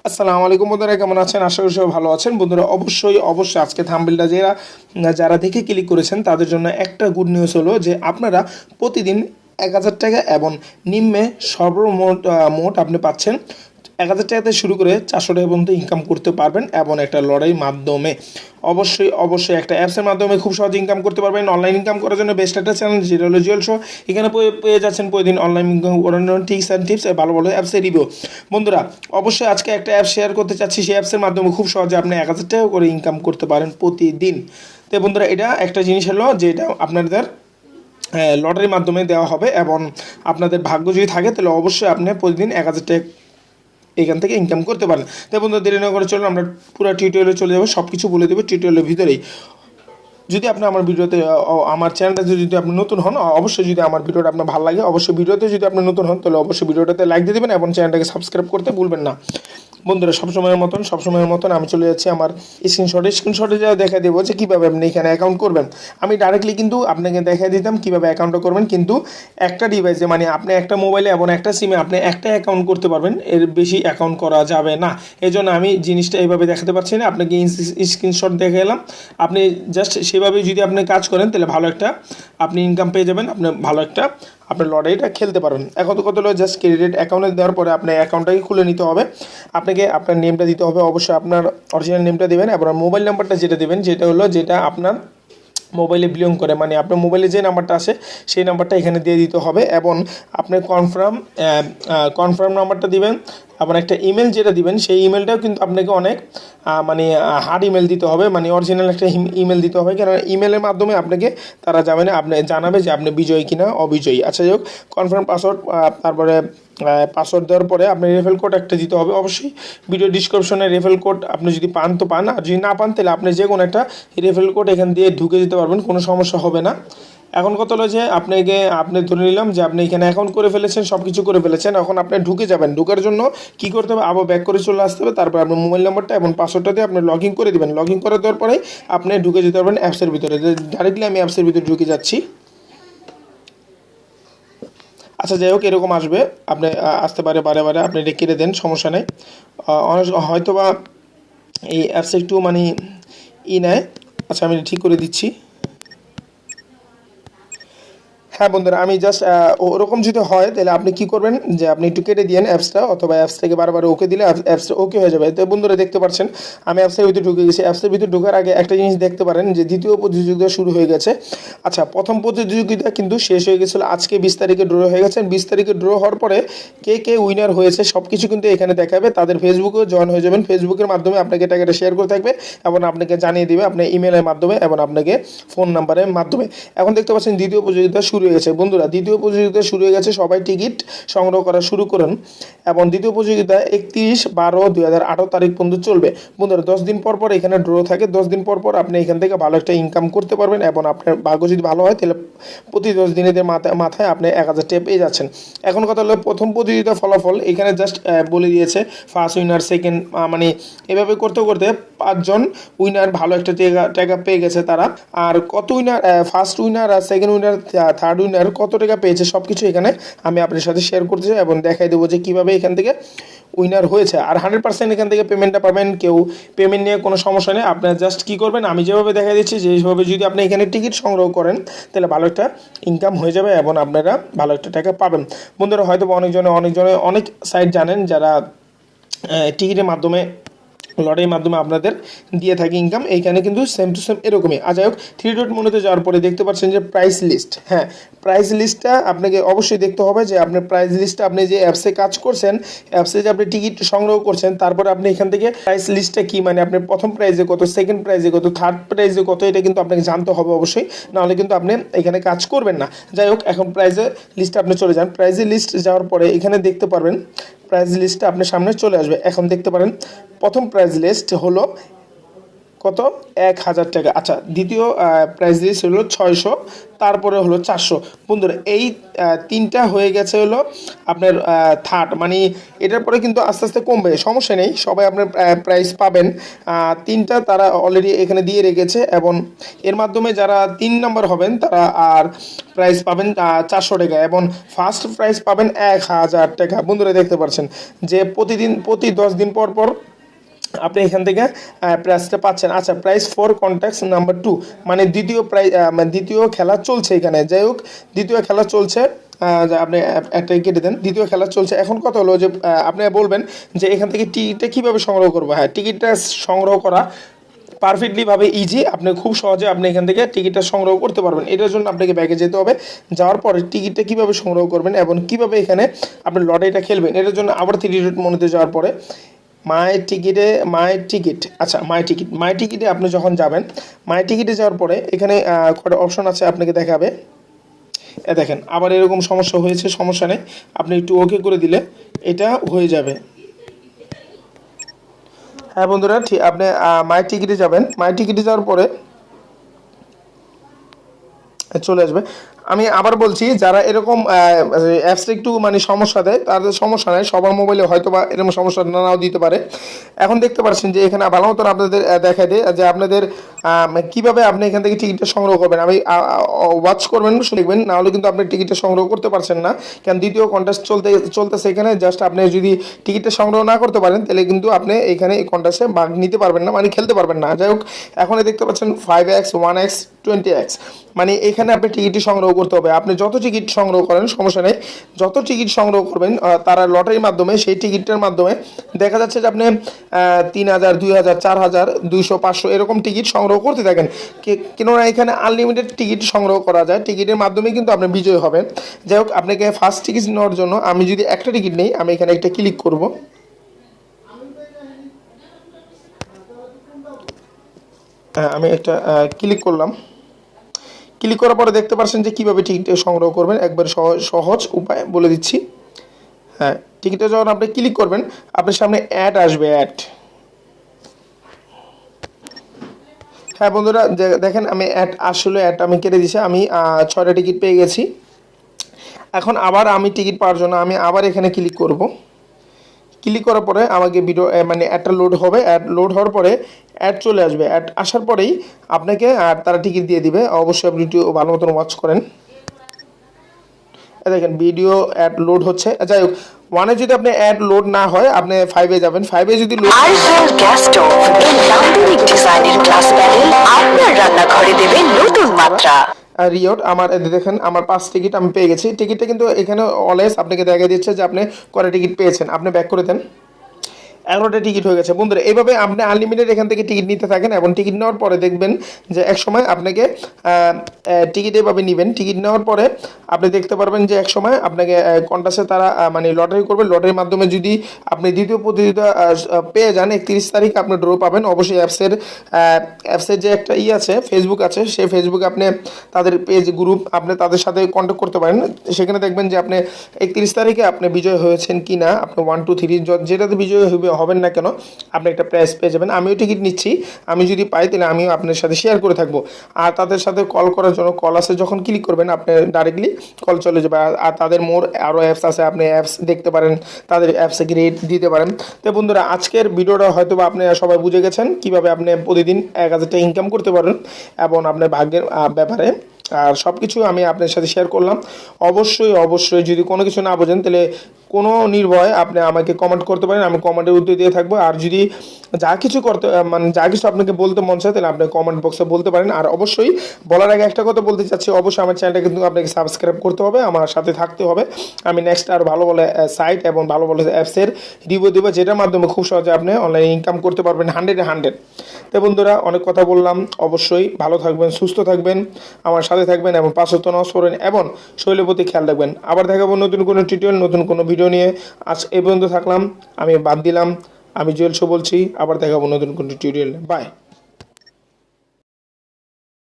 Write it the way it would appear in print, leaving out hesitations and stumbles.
আসসালামু আলাইকুম বন্ধুরা, কেমন আছেন? আশা করি সবাই ভালো আছেন। বন্ধুরা অবশ্যই আজকে থাম্বনেলটা যারা দেখে ক্লিক করেছেন তাদের জন্য একটা গুড নিউজ হলো যে আপনারা প্রতিদিন 1,000 টাকা এবং নিম্নে মোট আপনি পাচ্ছেন 1,000 টাকাতে শুরু করে 400 টাকা পর্যন্ত ইনকাম করতে পারবেন এবং একটা লড়াইয়ের মাধ্যমে অবশ্যই একটা অ্যাপসের মাধ্যমে খুব সহজে ইনকাম করতে পারবেন। অনলাইন ইনকাম করার জন্য বেস্ট একটা চ্যানেল যেটা হলো জুয়েল শো। এখানে পেয়ে যাচ্ছেন প্রতিদিন অনলাইন ইনকাম করানোর টিপস ভালো ভালো অ্যাপসের রিভিউ। বন্ধুরা অবশ্যই আজকে একটা অ্যাপ শেয়ার করতে চাচ্ছি, সেই অ্যাপসের মাধ্যমে খুব সহজে আপনি 1,000 টাকা করে ইনকাম করতে পারেন প্রতিদিন। তো বন্ধুরা এটা একটা জিনিস হলো যে এটা আপনাদের লটারির মাধ্যমে দেওয়া হবে এবং আপনাদের ভাগ্য যদি থাকে তাহলে অবশ্যই আপনি প্রতিদিন 1,000 টাকা এখান থেকে ইনকাম করতে পারেন। তাই বন্ধুরা দেরি না করে চলুন আমরা পুরো টিউটোরিয়ালে চলে যাবো, সব কিছু বলে দেবো টিউটোরিয়ালের ভিতরেই। যদি আপনি আমার ভিডিওতে আমার চ্যানেলটা যদি আপনি নতুন হন, অবশ্যই যদি আমার ভিডিওটা আপনার ভালো লাগে, অবশ্যই ভিডিওতে যদি আপনি নতুন হন তাহলে অবশ্যই ভিডিওটাতে লাইক দিয়ে দেবেন এবং চ্যানেলটাকে সাবস্ক্রাইব করতে ভুলবেন না। বন্ধুরা সবসময়ের মতন আমি চলে যাচ্ছি আমার স্ক্রিনশটে যা দেখা দেবো যে কীভাবে আপনি এখানে অ্যাকাউন্ট করবেন। আমি ডাইরেক্টলি কিন্তু আপনাকে দেখা দিতাম কীভাবে অ্যাকাউন্টটা করবেন, কিন্তু একটা ডিভাইসে মানে আপনি একটা মোবাইলে এবং একটা সিমে আপনি একটা অ্যাকাউন্ট করতে পারবেন, এর বেশি অ্যাকাউন্ট করা যাবে না। এই জন্য আমি জিনিসটা এইভাবে দেখাতে পারছি না, আপনাকে স্ক্রিনশট দেখে এলাম। আপনি জাস্ট সেভাবে যদি আপনি কাজ করেন তাহলে ভালো একটা আপনি ইনকাম পেয়ে যাবেন, আপনি ভালো একটা আপনার লটারিটা খেলতে পারবেন। এখন তো কত হলো, জাস্ট ক্রেডিট অ্যাকাউন্টে দেওয়ার পরে আপনার অ্যাকাউন্টটাকে খুলে নিতে হবে। আপনাকে আপনার নেমটা দিতে হবে, অবশ্যই আপনার অরিজিনাল নেমটা দেবেন এবং মোবাইল নাম্বারটা যেটা দেবেন যেটা আপনার মোবাইলে বিলং করে, মানে আপনার মোবাইলে যে নাম্বারটা আসে সেই নাম্বারটা এখানে দিয়ে দিতে হবে এবং আপনার কনফার্ম নাম্বারটা দিবেন এবং একটা ইমেল যেটা দিবেন সেই ইমেলটাও কিন্তু আপনাকে অনেক মানে হার্ড ইমেল দিতে হবে, মানে অরিজিনাল একটা ইমেল দিতে হবে, কারণ ইমেলের মাধ্যমে আপনাকে তারা জানাবে যে আপনি বিজয়ী কিনা অবিজয়ী। আচ্ছা যাই হোক, কনফার্ম পাসওয়ার্ড, তারপরে পাসওয়ার্ড দেওয়ার পরে আপনি রেফারেল কোড একটা দিতে হবে। অবশ্যই ভিডিও ডিসক্রিপশনে রেফারেল কোড আপনি যদি পান তো পান, আর যদি না পান তাহলে আপনি যে কোনো একটা রেফারেল কোড এখান দিয়ে ঢুকে দিতে পারবেন, কোনো সমস্যা হবে না। এখন কত হলো যে আপনি ধরে নিলাম যে আপনি এখানে অ্যাকাউন্ট করে ফেলেছেন, সব কিছু করে ফেলেছেন। এখন আপনি ঢুকে যাবেন, ঢুকার জন্য কী করতে হবে, আবার ব্যাক করে চলে আসতে হবে। তারপর আপনার মোবাইল নাম্বারটা এবং পাসওয়ার্ডটা দিয়ে আপনি লগ ইন করে দেবেন। লগ ইন করে দেওয়ার পরেই আপনি ঢুকে যেতে পারবেন অ্যাপসের ভিতরে। ডাইরেক্টলি আমি অ্যাপসের ভিতরে ঢুকে যাচ্ছি। আচ্ছা যাই হোক, এরকম আসবে, আপনি আসতে পারে বারে আপনি এটা কেটে দেন, সমস্যা নেই। অনেক হয়তো বা এই অ্যাপসে একটু মানে নেয়। আচ্ছা আমি ঠিক করে দিচ্ছি। হ্যাঁ বন্ধুরা, আমি জাস্ট ওরকম যদি হয় তাহলে আপনি কী করবেন যে আপনি একটু কেটে দিন অ্যাপসটা, অথবা অ্যাপস থেকে বারবার ওকে দিলে অ্যাপসটা ওকে হয়ে যাবে। তো বন্ধুরা দেখতে পাচ্ছেন আমি অ্যাপসের ভিতরে ঢুকে গেছি। অ্যাপসের ভিতরে ঢোকার আগে একটা জিনিস দেখতে পারেন যে দ্বিতীয় প্রতিযোগিতা শুরু হয়ে গেছে। আচ্ছা, প্রথম প্রতিযোগিতা কিন্তু শেষ হয়ে গেছিলো আজকে 20 তারিখে ড্র হয়ে গেছে। 20 তারিখে ড্র হওয়ার পরে কে উইনার হয়েছে সব কিছু কিন্তু এখানে দেখাবে। তাদের ফেসবুকেও জয়েন হয়ে যাবেন, ফেসবুকের মাধ্যমে আপনাকে টাকাটা শেয়ার করে থাকবে এবং আপনাকে জানিয়ে দেবে আপনার ইমেলের মাধ্যমে এবং আপনাকে ফোন নাম্বারের মাধ্যমে। এখন দেখতে পাচ্ছেন দ্বিতীয় প্রতিযোগিতা শুরু হয়ে গেছে। বন্ধুরা দ্বিতীয় প্রতিযোগিতা শুরু হয়ে গেছে, সবাই টিকিট সংগ্রহ করা শুরু করুন এবং দ্বিতীয় প্রতিযোগিতা 31/12/2018 তারিখ পর্যন্ত চলবে। বন্ধুরা 10 দিন পর এখানে ড্র থাকে, 10 দিন পর আপনি এখান থেকে ভালো একটা ইনকাম করতে পারবেন এবং আপনার ভাগ্য যদি ভালো হয় তাহলে প্রতি 10 দিনের মাথায় আপনি 1,000 টাকা পেয়ে যাচ্ছেন। এখন কথা হলো প্রথম প্রতিযোগিতার ফলাফল এখানে জাস্ট বলে দিয়েছে ফার্স্ট উইনার, সেকেন্ড, মানে এভাবে করতে 5জন উইনার ভালো একটা টাকা পেয়ে গেছে তারা। আর কত উইনার, ফার্স্ট উইনার আর সেকেন্ড উইনার, থার্ড উইনার কত টাকা পেয়েছে সব কিছু এখানে আমি আপনার সাথে শেয়ার করতে চাই এবং দেখাই দেবো যে কীভাবে এখান থেকে উইনার হয়েছে। আর 100% এখান থেকে পেমেন্টটা পাবেন, কেউ পেমেন্ট নিয়ে কোনো সমস্যা নেই। আপনার জাস্ট কী করবেন, আমি যেভাবে দেখা দিচ্ছি যেভাবে যদি আপনি এখানে টিকিট সংগ্রহ করেন তাহলে ভালো একটা ইনকাম হয়ে যাবে এবং আপনারা ভালো একটা টাকা পাবেন। বন্ধুরা হয়তো অনেকজনে অনেক সাইট জানেন যারা টিকিটের মাধ্যমে লটারির মাধ্যমে আপনাদের দিয়ে থাকে ইনকাম। এইখানে কিন্তু সেম টু সেম এরকমই। যাই হোক, 3 ডট মেনুতে যাওয়ার পরে দেখতে পাচ্ছেন যে প্রাইস লিস্ট। হ্যাঁ, প্রাইস লিস্টটা আপনাকে অবশ্যই দেখতে হবে যে আপনার প্রাইস লিস্টটা আপনি যে অ্যাপসে কাজ করছেন, অ্যাপসে যে আপনি টিকিট সংগ্রহ করছেন, তারপরে আপনি এখান থেকে প্রাইস লিস্টটা কী, মানে আপনার প্রথম প্রাইজে কত, সেকেন্ড প্রাইজে কত, থার্ড প্রাইজে কত, এটা কিন্তু আপনাকে জানতে হবে অবশ্যই, নাহলে কিন্তু আপনি এখানে কাজ করবেন না। যাই হোক, এখন প্রাইজের লিস্টে আপনি চলে যান। প্রাইজের লিস্ট যাওয়ার পরে এখানে দেখতে পারবেন প্রাইজ লিস্টটা আপনার সামনে চলে আসবে। এখন দেখতে পারেন প্রথম প্রাইজ লিস্ট হলো কত 1000 টাকা। আচ্ছা, দ্বিতীয় প্রাইস লিস্ট হলো 600, তারপরে হলো 400। বন্ধুরা এই তিনটা হয়ে গেছে হলো আপনার থার্ড, মানে এটার পরে কিন্তু আস্তে আস্তে কমবে, সমস্যা নেই, সবাই আপনার প্রাইস পাবেন। তিনটা তারা অলরেডি এখানে দিয়ে রেখেছে, এবং এর মাধ্যমে যারা 3 নম্বর হবেন তারা আর প্রাইস পাবেন 400 টাকা, এবং ফার্স্ট প্রাইস পাবেন 1000 টাকা। বন্ধুরা দেখতে পাচ্ছেন যে প্রতি 10 দিন পর পর আপনি এখান থেকে প্রাইসটা পাচ্ছেন। আচ্ছা, প্রাইস ফর কন্ট্যাক্ট নাম্বার 2, মানে দ্বিতীয় খেলা চলছে এখানে। যাই হোক, দ্বিতীয় খেলা চলছে, আপনি একটা কেটে দেন। দ্বিতীয় খেলা চলছে। এখন কথা হলো যে আপনি বলবেন যে এখান থেকে টিকিটটা কীভাবে সংগ্রহ করবো। হ্যাঁ, টিকিটটা সংগ্রহ করা পারফেক্টলিভাবে ইজি, আপনি খুব সহজে আপনি এখান থেকে টিকিটটা সংগ্রহ করতে পারবেন। এটার জন্য আপনাকে ব্যাগে যেতে হবে, যাওয়ার পরে টিকিটটা কীভাবে সংগ্রহ করবেন এবং কীভাবে এখানে আপনি লটারিটা খেলবেন, এটার জন্য আবার 3 ডট মনেতে যাওয়ার পরে মাই টিকিট, আচ্ছা মাই টিকিটে আপনি যখন যাবেন, মাই টিকিটে যাওয়ার পরে এখানে কটা অপশন আছে আপনাকে দেখাবে। দেখেন আবার এরকম সমস্যা হয়েছে, সমস্যা নেই, আপনি একটু ওকে করে দিলে এটা হয়ে যাবে। হ্যাঁ বন্ধুরা, ঠিক আপনি মাই টিকিটে যাবেন, মাই টিকিটে যাওয়ার পরে চলে আসবে। আমি আবার বলছি, যারা এরকম অ্যাপসটা একটু মানে সমস্যা দেয় তাদের সমস্যা নেই, সবার মোবাইলে হয়তো বা এরকম সমস্যা নাও দিতে পারে। এখন দেখতে পাচ্ছেন যে এখানে ভালো মতন আপনাদের দেখায় দেয় যে আপনাদের কীভাবে আপনি এখান থেকে টিকিটটা সংগ্রহ করবেন। আমি ওয়াচ করবেন, দেখবেন, নাহলে কিন্তু আপনি টিকিটটা সংগ্রহ করতে পারছেন না, কারণ দ্বিতীয় কন্টেস্ট চলতেছে এখানে। জাস্ট আপনি যদি টিকিটটা সংগ্রহ না করতে পারেন তাহলে কিন্তু আপনি এখানে এই কন্টেস্টে ভাগ নিতে পারবেন না, মানে খেলতে পারবেন না। যাই হোক, এখন দেখতে পাচ্ছেন 5x, 1x, 20x, মানে এখানে আপনি টিকিটটি সংগ্রহ করতে হবে। আপনি যত টিকিট সংগ্রহ করেন সমস্যা নেই, যত টিকিট সংগ্রহ করবেন তারা লটারির মাধ্যমে, সেই টিকিটটার মাধ্যমে দেখা যাচ্ছে যে আপনি 3000, 2000, 4000, 200, 500 এরকম টিকিট সংগ্রহ করতে থাকেন। কেননা এখানে আনলিমিটেড টিকিট সংগ্রহ করা যায়, টিকিটের মাধ্যমে কিন্তু আপনি বিজয়ী হবেন। যাই হোক, আপনাকে ফার্স্ট টিকিট নেওয়ার জন্য আমি যদি একটা টিকিট নেই, আমি এখানে একটা ক্লিক করব। আমি একটা ক্লিক করলাম। ক্লিক করার পরে দেখতে পাচ্ছেন যে কীভাবে টিকিটটা সংগ্রহ করবেন, একবার সহজ উপায় বলে দিচ্ছি। হ্যাঁ, টিকিটটা যখন আপনি ক্লিক করবেন আপনার সামনে অ্যাড আসবে, হ্যাঁ বন্ধুরা দেখেন, আমি অ্যাডটা আমি কেটে দিয়েছি। আমি 6টা টিকিট পেয়ে গেছি। এখন আবার আমি টিকিট পাওয়ার জন্য আমি আবার এখানে ক্লিক করব। ক্লিক করার পরে আমাকে ভিডিও মানে অ্যাডটা লোড হবে। অ্যাড লোড হওয়ার পরে অ্যাড চলে আসবে। অ্যাড আসার পরেই আপনাকে তারা টিকিট দিয়ে দিবে। অবশ্যই আপনি একটু ভালো মতন ওয়াচ করেন। দেখেন ভিডিও অ্যাড লোড হচ্ছে। যাই হোক, 1-এ যদি আপনি অ্যাড লোড না হয় আপনি 5-এ যাবেন। 5-এ যদি লোড গ্যাস স্টোভ এর নান্দনিক ডিজাইনের গ্লাস প্যানেল আপনার রান্নাঘরে দেবে নতুন মাত্রা। রিওট আমার দেখেন আমার 5 টিকিট আমি পেয়ে গেছি। টিকিটটা কিন্তু এখানে অলওয়েজ আপনাকে দেখা দিচ্ছে যে আপনি কয়টা টিকিট পেয়েছেন। আপনি ব্যাক করে দেন। 11টা টিকিট হয়ে গেছে। বন্ধুরা এইভাবে আপনি আনলিমিটেড এখান থেকে টিকিট নিতে থাকেন, এবং টিকিট নেওয়ার পরে দেখবেন যে এক সময় আপনাকে টিকিট এভাবে নেবেন। টিকিট নেওয়ার পরে আপনি দেখতে পারবেন যে এক সময় আপনাকে কন্টাসে তারা মানে লটারি করবে। লটারির মাধ্যমে যদি আপনি দ্বিতীয় প্রতিযোগিতা পেয়ে যান, 31 তারিখ আপনি ড্র পাবেন। অবশ্যই অ্যাপসের যে একটা আছে, ফেসবুক আছে, সেই ফেসবুকে আপনি তাদের পেজ গ্রুপ আপনি তাদের সাথে কন্ট্যাক্ট করতে পারেন। সেখানে দেখবেন যে আপনি 31 তারিখে আপনি বিজয় হয়েছেন কি না। আপনি 1, 2, 3 যেটাতে বিজয় হবেন না কেন আপনি একটা প্রাইজ পেয়ে যাবেন। আমিও টিকিট নিচ্ছি, আমি যদি পাই তাহলে আমিও আপনার সাথে শেয়ার করে থাকবো। আর তাদের সাথে কল করার জন্য কল আসে, যখন ক্লিক করবেন আপনি ডাইরেক্টলি কল চলে যাবে। আর তাদের মোর আরও অ্যাপস আছে, আপনি অ্যাপস দেখতে পারেন, তাদের অ্যাপসে রেট দিতে পারেন। তো বন্ধুরা আজকের ভিডিওটা হয়তো বা আপনি সবাই বুঝে গেছেন কীভাবে আপনি প্রতিদিন 1000 টাকা ইনকাম করতে পারেন এবং আপনার ভাগ্যের ব্যাপারে। আর সব কিছু আমি আপনার সাথে শেয়ার করলাম। অবশ্যই যদি কোনো কিছু না বোঝেন তাহলে কোনো নির্ভয় আপনি আমাকে কমেন্ট করতে পারেন, আমি কমেন্টের উত্তর দিয়ে থাকবো। আর যদি যা কিছু আপনাকে বলতে মন চায় তাহলে আপনি কমেন্ট বক্সে বলতে পারেন। আর অবশ্যই বলার আগে একটা কথা বলতে চাচ্ছি, অবশ্যই আমার চ্যানেলটা কিন্তু আপনাকে সাবস্ক্রাইব করতে হবে, আমার সাথে থাকতে হবে। আমি নেক্সট আর ভালো সাইট এবং ভালো অ্যাপসের রিভিউ দেবো, যেটার মাধ্যমে খুব সহজে আপনি অনলাইনে ইনকাম করতে পারবেন 100-এ 100। তো বন্ধুরা অনেক কথা বললাম, অবশ্যই ভালো থাকবেন, সুস্থ থাকবেন, আমার সাথে থাকবেন এবং 5 ওয়াক্ত নামাজ পড়বেন এবং শরীরের প্রতি খেয়াল রাখবেন। আবার দেখাবো নতুন কোনো টিউটোরিয়াল, নতুন কোনো ভিডিও নিয়ে। আজ এই পর্যন্ত থাকলাম, আমি বাদ দিলাম। আমি জুয়েল শো বলছি, আবার দেখাবো নতুন কোনো টিউটোরিয়াল। বাই।